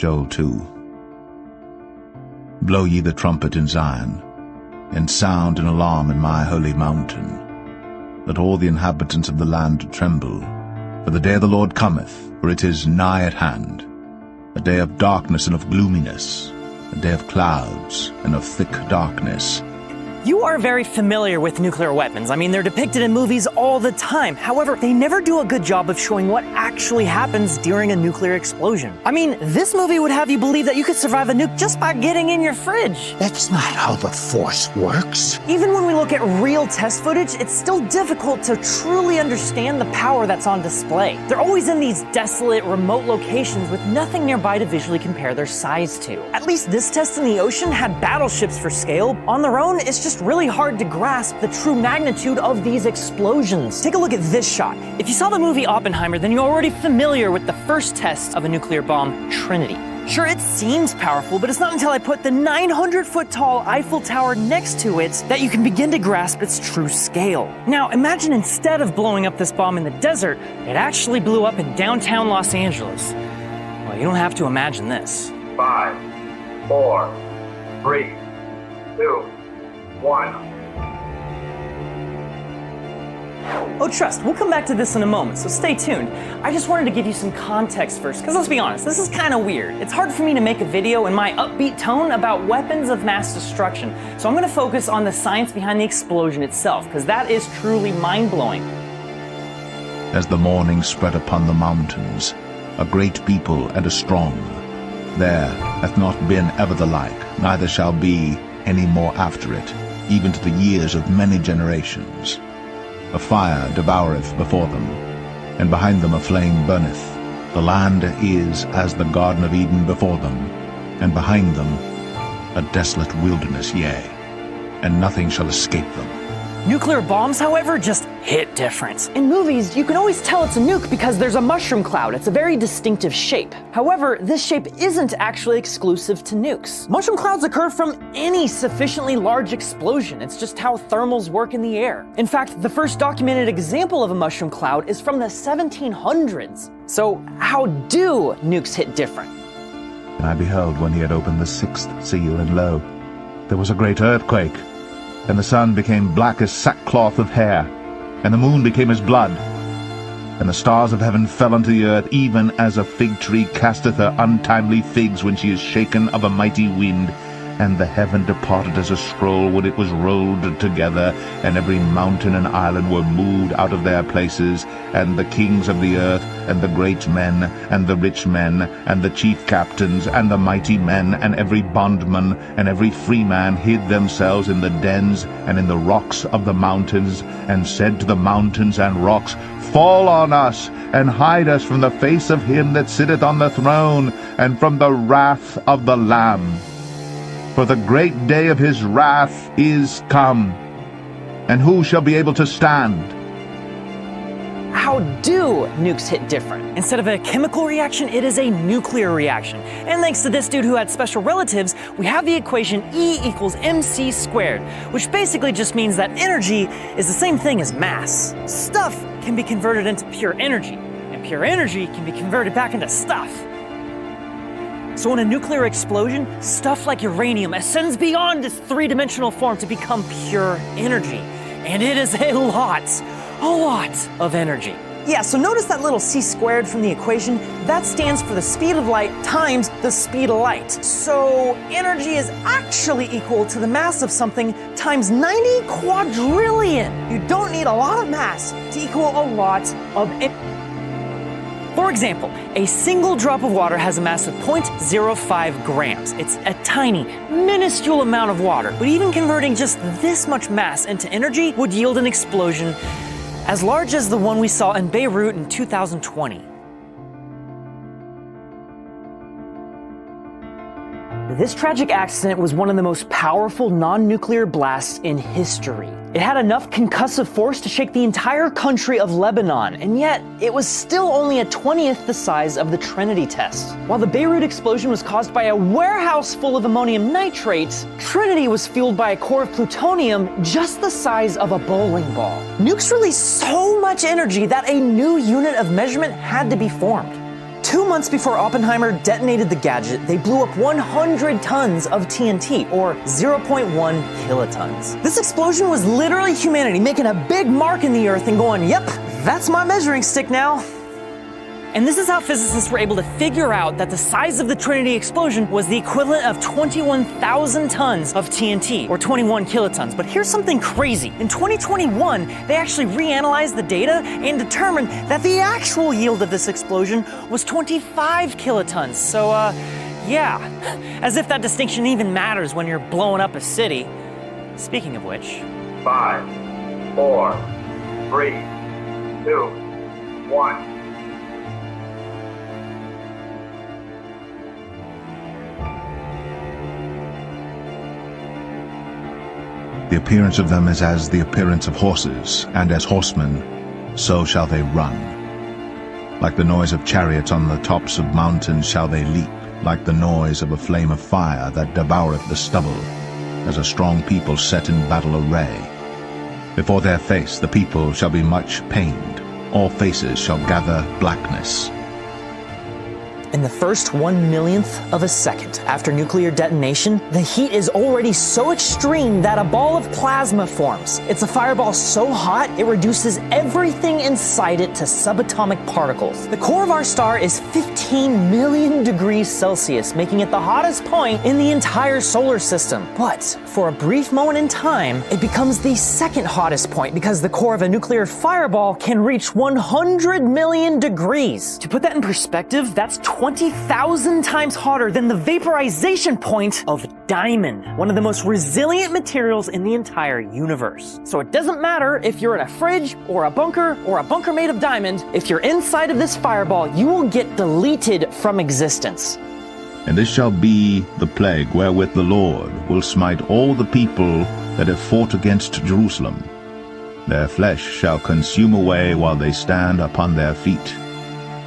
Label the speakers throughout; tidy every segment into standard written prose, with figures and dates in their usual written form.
Speaker 1: Joel 2. Blow ye the trumpet in Zion, and sound an alarm in my holy mountain. Let all the inhabitants of the land tremble, for the day of the Lord cometh, for it is nigh at hand, a day of darkness and of gloominess, a day of clouds and of thick darkness.
Speaker 2: You are very familiar with nuclear weapons. I mean, they're depicted in movies all the time. However, they never do a good job of showing what actually happens during a nuclear explosion. I mean, this movie would have you believe that you could survive a nuke just by getting in your fridge.
Speaker 3: That's not how the Force works.
Speaker 2: Even when we look at real test footage, it's still difficult to truly understand the power that's on display. They're always in these desolate, remote locations with nothing nearby to visually compare their size to. At least this test in the ocean had battleships for scale. On their own, it's just really hard to grasp the true magnitude of these explosions. Take a look at this shot. If you saw the movie Oppenheimer, then you're already familiar with the first test of a nuclear bomb, Trinity. Sure, it seems powerful, but it's not until I put the 900-foot-tall Eiffel Tower next to it that you can begin to grasp its true scale. Now, imagine instead of blowing up this bomb in the desert, it actually blew up in downtown Los Angeles. Well, you don't have to imagine this.
Speaker 4: 5, 4, 3, 2, 1.
Speaker 2: Oh, trust, we'll come back to this in a moment, so stay tuned. I just wanted to give you some context first, because let's be honest, this is kind of weird. It's hard for me to make a video in my upbeat tone about weapons of mass destruction, so I'm going to focus on the science behind the explosion itself, because that is truly mind-blowing.
Speaker 1: As the morning spread upon the mountains, a great people and a strong, there hath not been ever the like, neither shall be any more after it, even to the years of many generations. A fire devoureth before them, and behind them a flame burneth. The land is as the Garden of Eden before them, and behind them a desolate wilderness, yea, and nothing shall escape them.
Speaker 2: Nuclear bombs, however, just hit different. In movies, you can always tell it's a nuke because there's a mushroom cloud. It's a very distinctive shape. However, this shape isn't actually exclusive to nukes. Mushroom clouds occur from any sufficiently large explosion. It's just how thermals work in the air. In fact, the first documented example of a mushroom cloud is from the 1700s. So how do nukes hit different?
Speaker 1: And I beheld when he had opened the sixth seal, and lo, there was a great earthquake, and the sun became black as sackcloth of hair, and the moon became as blood, and the stars of heaven fell unto the earth, even as a fig tree casteth her untimely figs when she is shaken of a mighty wind. And the heaven departed as a scroll when it was rolled together, and every mountain and island were moved out of their places, and the kings of the earth, and the great men, and the rich men, and the chief captains, and the mighty men, and every bondman, and every freeman hid themselves in the dens and in the rocks of the mountains, and said to the mountains and rocks, Fall on us, and hide us from the face of him that sitteth on the throne, and from the wrath of the Lamb. For the great day of his wrath is come, and who shall be able to stand?
Speaker 2: How do nukes hit different? Instead of a chemical reaction, it is a nuclear reaction. And thanks to this dude who had special relatives, we have the equation E equals mc squared, which basically just means that energy is the same thing as mass. Stuff can be converted into pure energy, and pure energy can be converted back into stuff. So in a nuclear explosion, stuff like uranium ascends beyond its three-dimensional form to become pure energy. And it is a lot of energy. Yeah, so notice that little c squared from the equation. That stands for the speed of light times the speed of light. So energy is actually equal to the mass of something times 90 quadrillion. You don't need a lot of mass to equal a lot of energy. For example, a single drop of water has a mass of 0.05 grams. It's a tiny, minuscule amount of water, but even converting just this much mass into energy would yield an explosion as large as the one we saw in Beirut in 2020. This tragic accident was one of the most powerful non-nuclear blasts in history. It had enough concussive force to shake the entire country of Lebanon, and yet it was still only a 20th the size of the Trinity test. While the Beirut explosion was caused by a warehouse full of ammonium nitrate, Trinity was fueled by a core of plutonium just the size of a bowling ball. Nukes release so much energy that a new unit of measurement had to be formed. 2 months before Oppenheimer detonated the gadget, they blew up 100 tons of TNT, or 0.1 kilotons. This explosion was literally humanity making a big mark in the Earth and going, yep, that's my measuring stick now. And this is how physicists were able to figure out that the size of the Trinity explosion was the equivalent of 21,000 tons of TNT, or 21 kilotons. But here's something crazy. In 2021, they actually reanalyzed the data and determined that the actual yield of this explosion was 25 kilotons. So, yeah, as if that distinction even matters when you're blowing up a city. Speaking of which...
Speaker 4: 5, 4, 3, 2, 1.
Speaker 1: The appearance of them is as the appearance of horses, and as horsemen, so shall they run. Like the noise of chariots on the tops of mountains shall they leap, like the noise of a flame of fire that devoureth the stubble, as a strong people set in battle array. Before their face the people shall be much pained, all faces shall gather blackness.
Speaker 2: In the first 1/1,000,000th of a second after nuclear detonation, the heat is already so extreme that a ball of plasma forms. It's a fireball so hot it reduces everything inside it to subatomic particles. The core of our star is 15 million degrees Celsius, making it the hottest point in the entire solar system. But for a brief moment in time, it becomes the second hottest point because the core of a nuclear fireball can reach 100 million degrees. To put that in perspective, that's 20,000 times hotter than the vaporization point of diamond, one of the most resilient materials in the entire universe. So it doesn't matter if you're in a fridge or a bunker made of diamond, if you're inside of this fireball, you will get deleted from existence.
Speaker 1: And this shall be the plague wherewith the Lord will smite all the people that have fought against Jerusalem. Their flesh shall consume away while they stand upon their feet,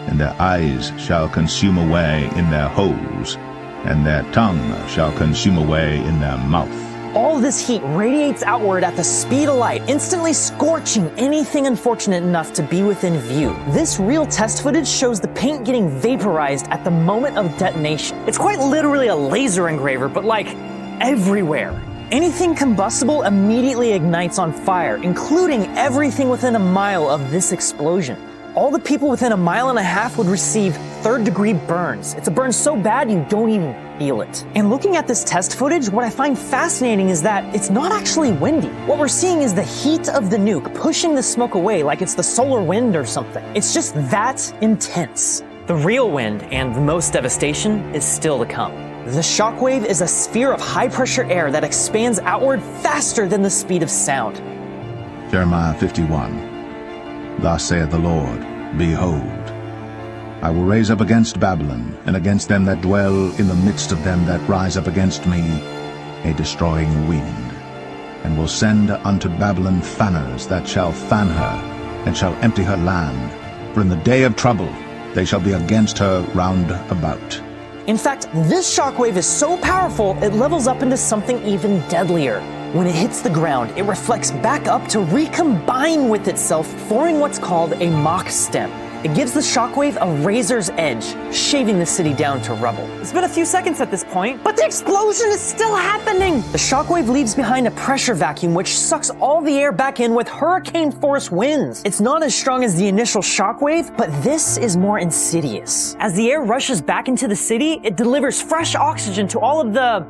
Speaker 1: and their eyes shall consume away in their holes, and their tongue shall consume away in their mouth.
Speaker 2: All this heat radiates outward at the speed of light, instantly scorching anything unfortunate enough to be within view. This real test footage shows the paint getting vaporized at the moment of detonation. It's quite literally a laser engraver, but like everywhere. Anything combustible immediately ignites on fire, including everything within a mile of this explosion. All the people within a mile and a half would receive third-degree burns. It's a burn so bad you don't even feel it. And looking at this test footage, what I find fascinating is that it's not actually windy. What we're seeing is the heat of the nuke pushing the smoke away like it's the solar wind or something. It's just that intense. The real wind and the most devastation is still to come. The shockwave is a sphere of high-pressure air that expands outward faster than the speed of sound.
Speaker 1: Jeremiah 51. Thus saith the Lord, Behold, I will raise up against Babylon, and against them that dwell in the midst of them that rise up against me, a destroying wind, and will send unto Babylon fanners that shall fan her, and shall empty her land. For in the day of trouble they shall be against her round about.
Speaker 2: In fact, this shockwave is so powerful, it levels up into something even deadlier. When it hits the ground, it reflects back up to recombine with itself, forming what's called a Mach stem. It gives the shockwave a razor's edge, shaving the city down to rubble. It's been a few seconds at this point, but the explosion is still happening! The shockwave leaves behind a pressure vacuum which sucks all the air back in with hurricane-force winds. It's not as strong as the initial shockwave, but this is more insidious. As the air rushes back into the city, it delivers fresh oxygen to all the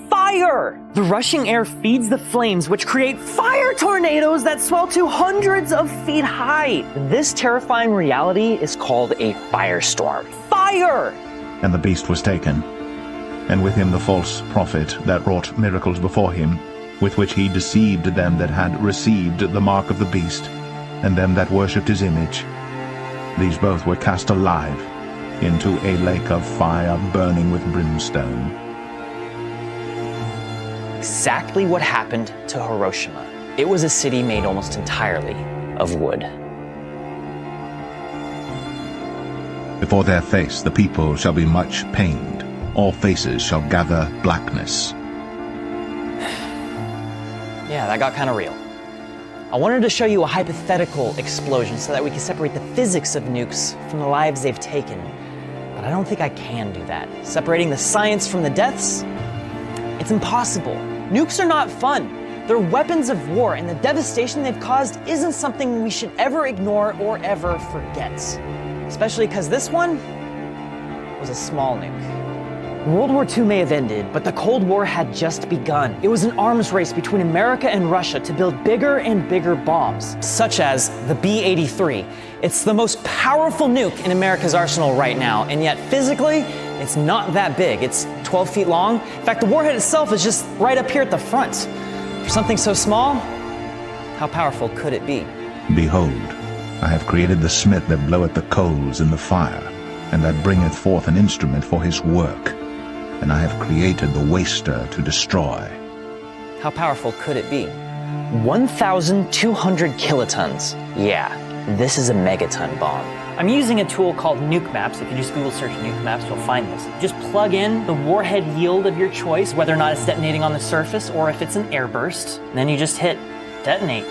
Speaker 2: fire! The rushing air feeds the flames, which create fire tornadoes that swell to hundreds of feet high. This terrifying reality is called a firestorm. Fire!
Speaker 1: And the beast was taken, and with him the false prophet that wrought miracles before him, with which he deceived them that had received the mark of the beast, and them that worshipped his image. These both were cast alive into a lake of fire burning with brimstone.
Speaker 2: Exactly what happened to Hiroshima. It was a city made almost entirely of wood.
Speaker 1: Before their face the people shall be much pained, all faces shall gather blackness.
Speaker 2: Yeah, that got kind of real. I wanted to show you a hypothetical explosion so that we can separate the physics of nukes from the lives they've taken. But I don't think I can do that. Separating the science from the deaths? It's impossible. Nukes are not fun. They're weapons of war, and the devastation they've caused isn't something we should ever ignore or ever forget. Especially because this one was a small nuke. World War II may have ended, but the Cold War had just begun. It was an arms race between America and Russia to build bigger and bigger bombs, such as the B-83. It's the most powerful nuke in America's arsenal right now, and yet physically, it's not that big. It's 12 feet long. In fact, the warhead itself is just right up here at the front. For something so small, how powerful could it be?
Speaker 1: Behold, I have created the smith that bloweth the coals in the fire, and that bringeth forth an instrument for his work. And I have created the waster to destroy.
Speaker 2: How powerful could it be? 1,200 kilotons. Yeah, this is a megaton bomb. I'm using a tool called Nuke Maps. If you just Google search Nuke Maps, you'll find this. Just plug in the warhead yield of your choice, whether or not it's detonating on the surface or if it's an airburst. And then you just hit detonate.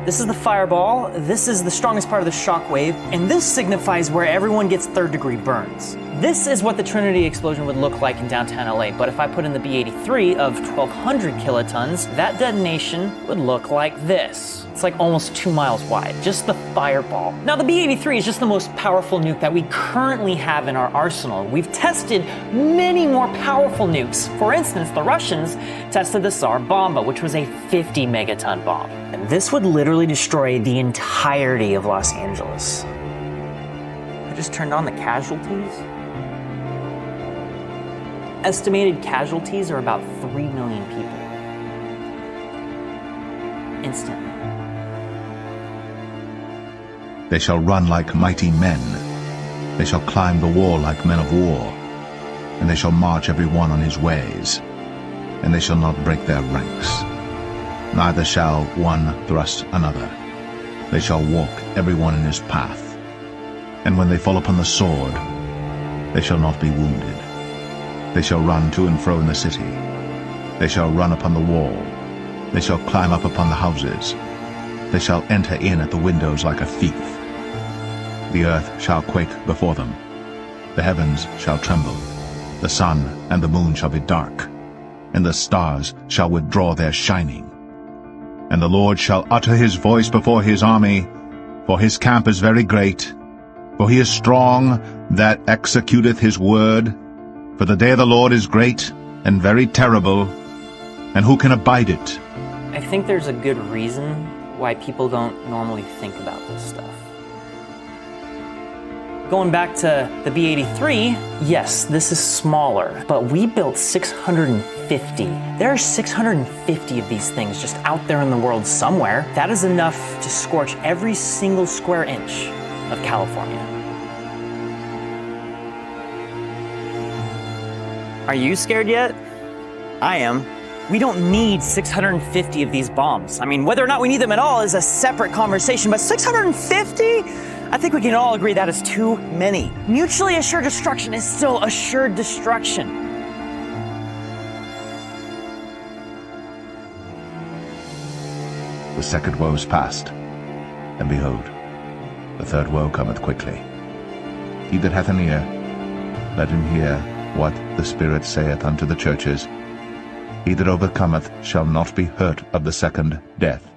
Speaker 2: This is the fireball, this is the strongest part of the shock wave, and this signifies where everyone gets third-degree burns. This is what the Trinity explosion would look like in downtown LA, but if I put in the B-83 of 1,200 kilotons, that detonation would look like this. It's like almost 2 miles wide, just the fireball. Now the B-83 is just the most powerful nuke that we currently have in our arsenal. We've tested many more powerful nukes. For instance, the Russians tested the Tsar Bomba, which was a 50 megaton bomb. And this would literally destroy the entirety of Los Angeles. I just turned on the casualties. Estimated casualties are about 3 million people. Instantly.
Speaker 1: They shall run like mighty men. They shall climb the wall like men of war. And they shall march every one on his ways. And they shall not break their ranks. Neither shall one thrust another. They shall walk every one in his path. And when they fall upon the sword, they shall not be wounded. They shall run to and fro in the city. They shall run upon the wall. They shall climb up upon the houses. They shall enter in at the windows like a thief. The earth shall quake before them. The heavens shall tremble. The sun and the moon shall be dark, and the stars shall withdraw their shining. And the Lord shall utter his voice before his army, for his camp is very great, for he is strong that executeth his word. For the day of the Lord is great and very terrible, and who can abide it?
Speaker 2: I think there's a good reason why people don't normally think about this stuff. Going back to the B-83, yes, this is smaller, but we built 650. There are 650 of these things just out there in the world somewhere. That is enough to scorch every single square inch of California. Are you scared yet? I am. We don't need 650 of these bombs. I mean, whether or not we need them at all is a separate conversation, but 650? I think we can all agree that is too many. Mutually assured destruction is still assured destruction.
Speaker 1: The second woe is past, and behold, the third woe cometh quickly. He that hath an ear, let him hear what the Spirit saith unto the churches. He that overcometh shall not be hurt of the second death.